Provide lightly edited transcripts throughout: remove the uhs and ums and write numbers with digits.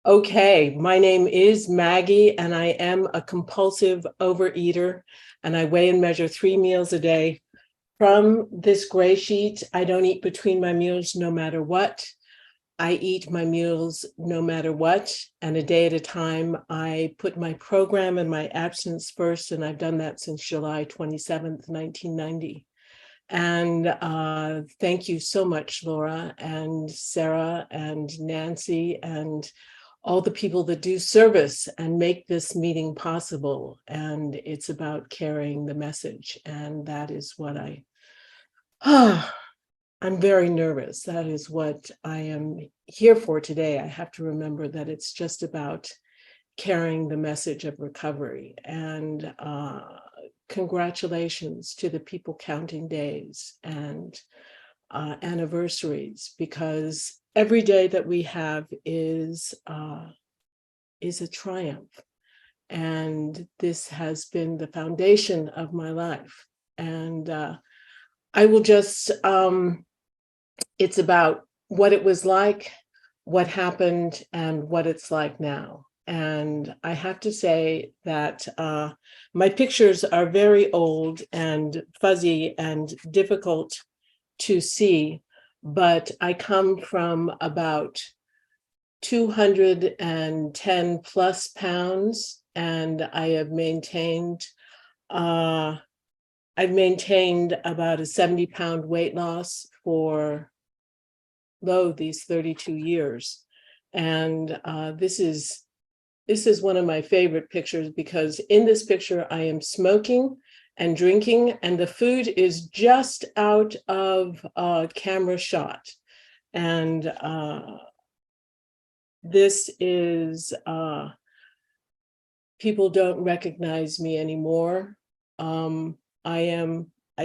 Okay, my name is Maggie, and I am a compulsive overeater, and I weigh and measure 3 meals a day. From this gray sheet, I don't eat between my meals no matter what. I eat my meals no matter what, and a day at a time. I put my program and my abstinence first, and I've done that since July 27th, 1990. And thank you so much, Laura and Sarah and Nancy and all the people that do service and make this meeting possible. And it's about carrying the message. And that is what I'm very nervous. That is what I am here for today. I have to remember that it's just about carrying the message of recovery. And congratulations to the people counting days and anniversaries, because every day that we have is a triumph. And this has been the foundation of my life. And I will just, it's about what it was like, what happened, and what it's like now. And I have to say that my pictures are very old and fuzzy and difficult to see, but I come from about 210 plus pounds, and I've maintained about a 70-pound weight loss for these 32 years. And this is one of my favorite pictures, because in this picture I am smoking and drinking, and the food is just out of camera shot. And this is, people don't recognize me anymore. I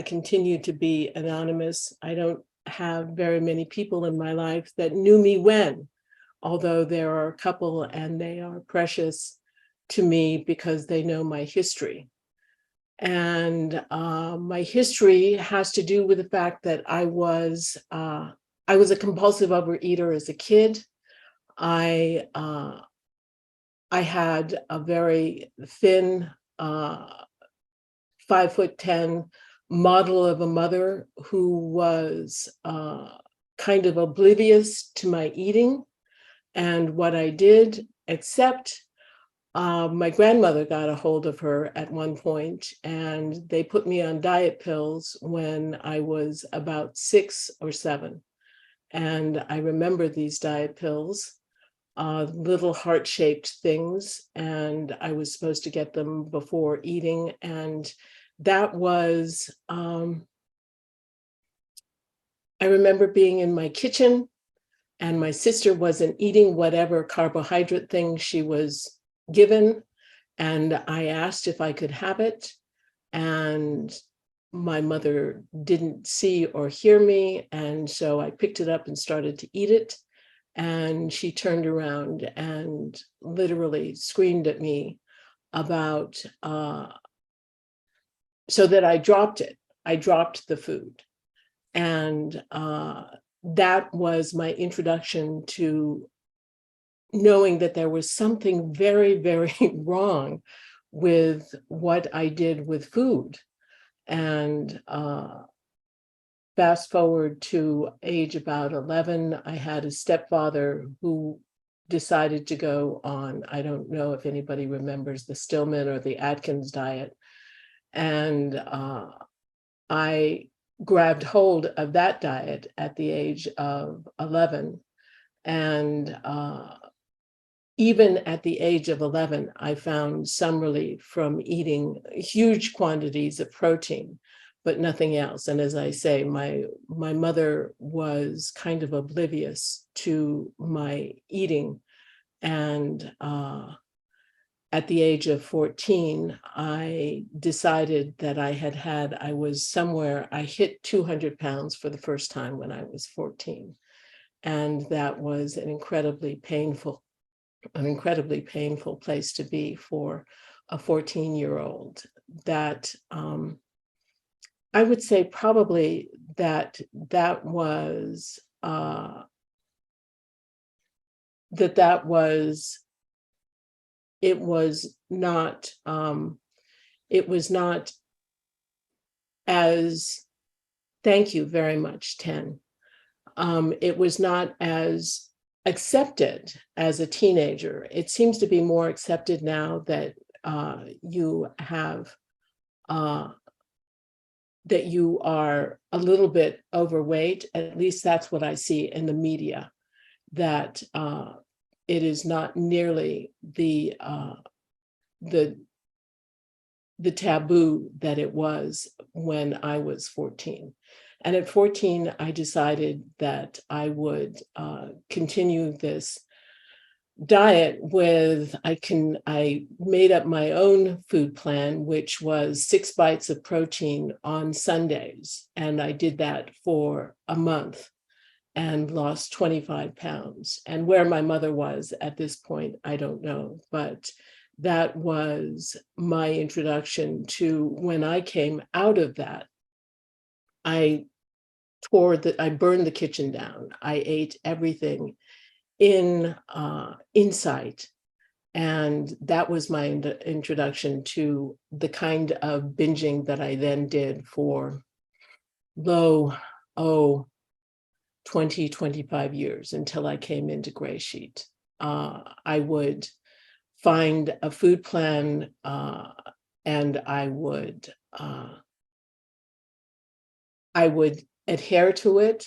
continue to be anonymous. I don't have very many people in my life that knew me when, although there are a couple, and they are precious to me because they know my history. And my history has to do with the fact that I was a compulsive overeater as a kid. I had a very thin, 5'10" model of a mother who was kind of oblivious to my eating and what I did, except my grandmother got a hold of her at one point, and they put me on diet pills when I was about 6 or 7. And I remember these diet pills, little heart-shaped things, and I was supposed to get them before eating. And that was, I remember being in my kitchen, and my sister wasn't eating whatever carbohydrate thing she was given, and I asked if I could have it, and my mother didn't see or hear me, and so I picked it up and started to eat it, and she turned around and literally screamed at me about, so that I dropped it. I dropped the food. And that was my introduction to knowing that there was something very, very wrong with what I did with food. And fast forward to age about 11, I had a stepfather who decided to go on, I don't know if anybody remembers the Stillman or the Atkins diet. And I grabbed hold of that diet at the age of 11. And even at the age of 11, I found some relief from eating huge quantities of protein, but nothing else. And as I say, my mother was kind of oblivious to my eating. And at the age of 14, I decided that I hit 200 pounds for the first time when I was 14. And that was an incredibly painful place to be for a 14-year-old. That I would say probably that was that was, it was not as, thank you very much, 10. It was not as accepted as a teenager. It seems to be more accepted now that you have that you are a little bit overweight. At least that's what I see in the media, that it is not nearly the taboo that it was when I was 14. And at 14, I decided that I would continue this diet with, I made up my own food plan, which was 6 bites of protein on Sundays. And I did that for a month and lost 25 pounds. And where my mother was at this point, I don't know, but that was my introduction to, when I came out of that, I burned the kitchen down. I ate everything in sight. And that was my introduction to the kind of binging that I then did for 20, 25 years until I came into Grey Sheet. I would find a food plan and I would adhere to it,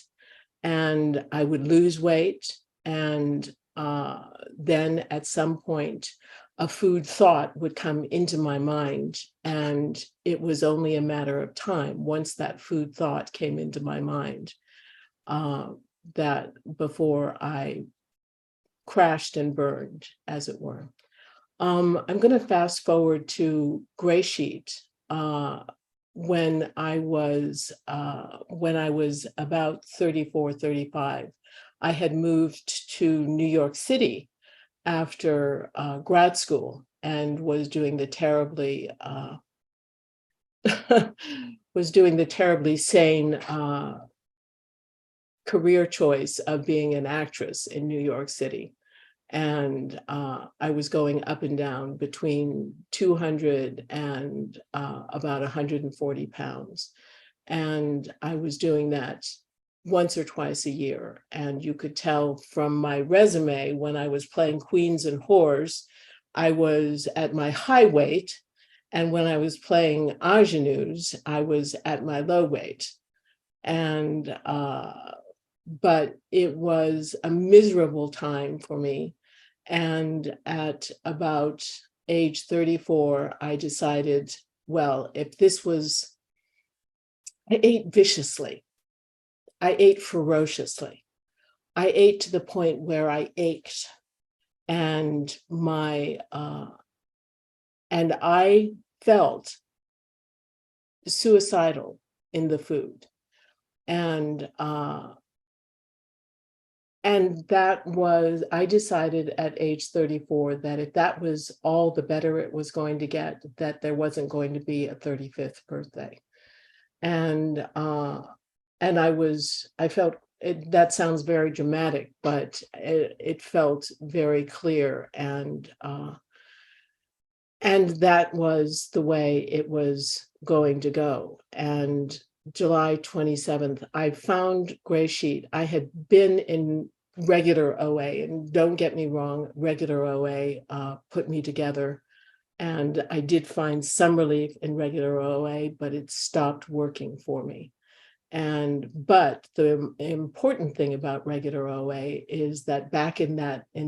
and I would lose weight. And then at some point, a food thought would come into my mind, and it was only a matter of time once that food thought came into my mind that before I crashed and burned, as it were. I'm going to fast forward to Grey Sheet. When I was about 34, 35, I had moved to New York City after grad school and was doing the terribly sane career choice of being an actress in New York City. And I was going up and down between 200 and about 140 pounds. And I was doing that once or twice a year. And you could tell from my resume, when I was playing Queens and Whores, I was at my high weight. And when I was playing ingenues, I was at my low weight. And but it was a miserable time for me. And at about age 34, I decided, well, if this was, I ate viciously. I ate ferociously. I ate to the point where I ached. And and I felt suicidal in the food. And that was, I decided at age 34 that if that was all the better it was going to get, that there wasn't going to be a 35th birthday. And I felt, that sounds very dramatic, but it felt very clear. And that was the way it was going to go. And July 27th, I found Grey Sheet. I had been in regular OA, and don't get me wrong, regular OA put me together. And I did find some relief in regular OA, but it stopped working for me. But the important thing about regular OA is that back in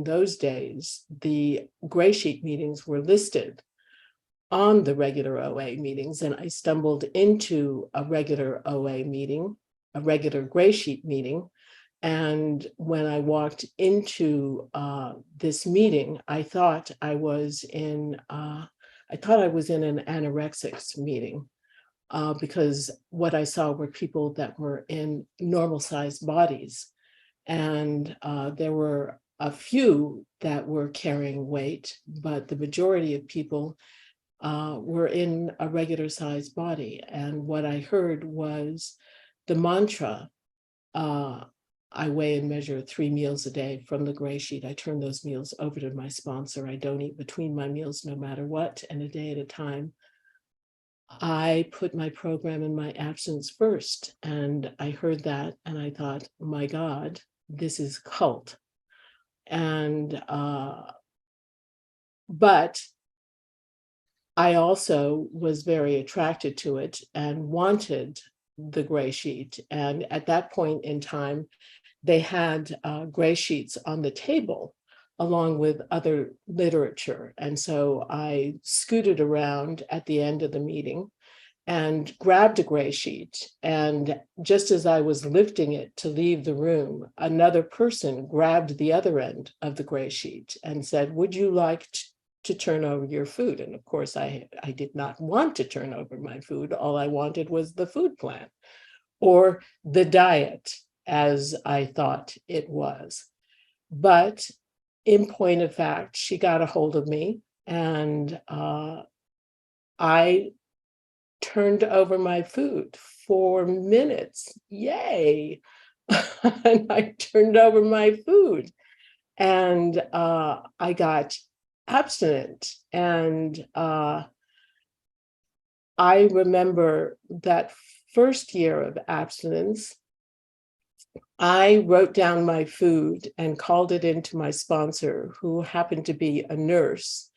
those days, the Grey Sheet meetings were listed on the regular OA meetings, and I stumbled into a regular OA meeting, a regular Grey Sheet meeting. And when I walked into this meeting, I thought I was in an anorexics meeting because what I saw were people that were in normal sized bodies. And there were a few that were carrying weight, but the majority of people were in a regular sized body. And what I heard was the mantra, I weigh and measure 3 meals a day from the gray sheet. I turn those meals over to my sponsor. I don't eat between my meals no matter what, and a day at a time. I put my program and my absence first. And I heard that and I thought, my God, this is cult. And, but I also was very attracted to it and wanted the gray sheet. And at that point in time, they had gray sheets on the table along with other literature. And so I scooted around at the end of the meeting and grabbed a gray sheet. And just as I was lifting it to leave the room, another person grabbed the other end of the gray sheet and said, would you like to turn over your food? And of course, I did not want to turn over my food. All I wanted was the food plan or the diet, as I thought it was. But in point of fact, she got a hold of me and I turned over my food for minutes. Yay. And I turned over my food and I got abstinent. And I remember that first year of abstinence, I wrote down my food and called it into my sponsor, who happened to be a nurse,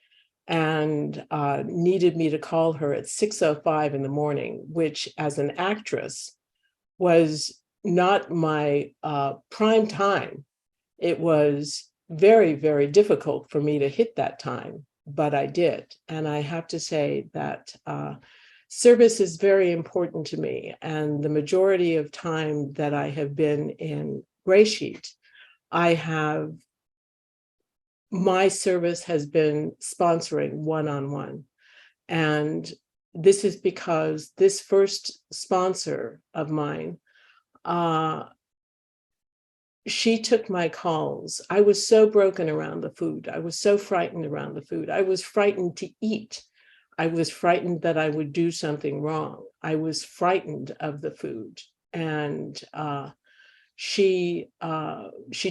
and needed me to call her at 6:05 in the morning, which as an actress was not my prime time. It was very, very difficult for me to hit that time, but I did. And I have to say that service is very important to me. And the majority of time that I have been in Gray Sheet, my service has been sponsoring one-on-one. And this is because this first sponsor of mine, she took my calls. I was so broken around the food. I was so frightened around the food. I was frightened to eat. I was frightened that I would do something wrong. I was frightened of the food. And she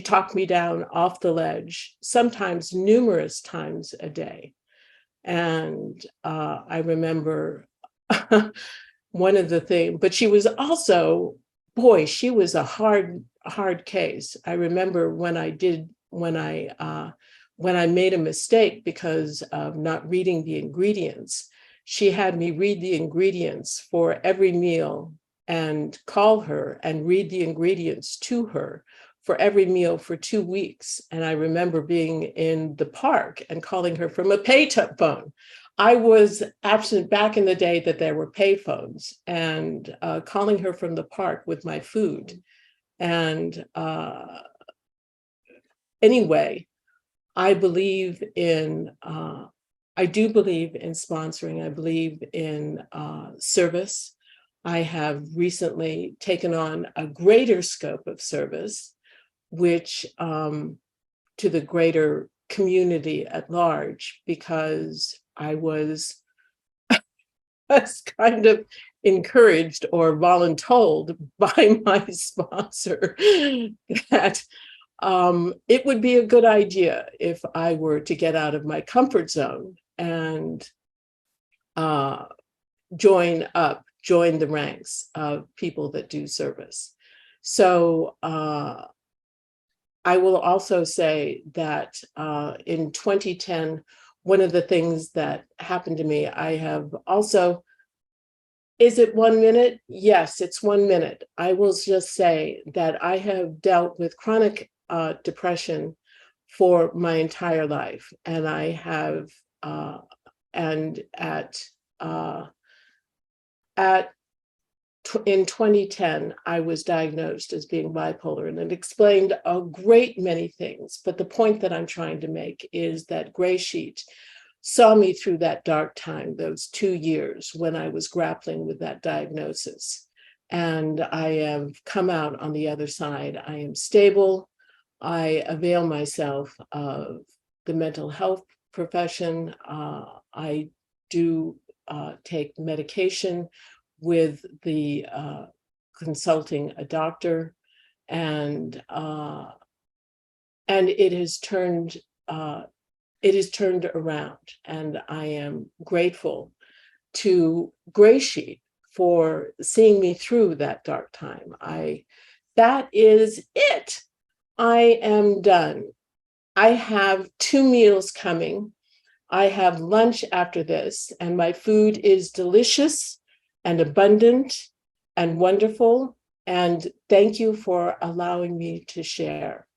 talked me down off the ledge, sometimes numerous times a day. And I remember one of the things, but she was also, boy, she was a hard case. I remember when I made a mistake because of not reading the ingredients, she had me read the ingredients for every meal and call her and read the ingredients to her for every meal for 2 weeks. And I remember being in the park and calling her from a payphone. I was absent back in the day that there were payphones, and calling her from the park with my food. And anyway, I do believe in sponsoring. I believe in service. I have recently taken on a greater scope of service, which to the greater community at large, because I was kind of encouraged or voluntold by my sponsor that it would be a good idea if I were to get out of my comfort zone and join the ranks of people that do service. So I will also say that in 2010, one of the things that happened to me, I have also, is it 1 minute? Yes, it's 1 minute. I will just say that I have dealt with chronic depression for my entire life. And I have, in 2010, I was diagnosed as being bipolar, and it explained a great many things. But the point that I'm trying to make is that Gray Sheet saw me through that dark time, those 2 years when I was grappling with that diagnosis. And I have come out on the other side. I am stable. I avail myself of the mental health profession. I do take medication with the consulting a doctor, and it has turned around, and I am grateful to GreySheet for seeing me through that dark time. That is it. I am done. I have 2 meals coming. I have lunch after this, and my food is delicious and abundant and wonderful. And thank you for allowing me to share.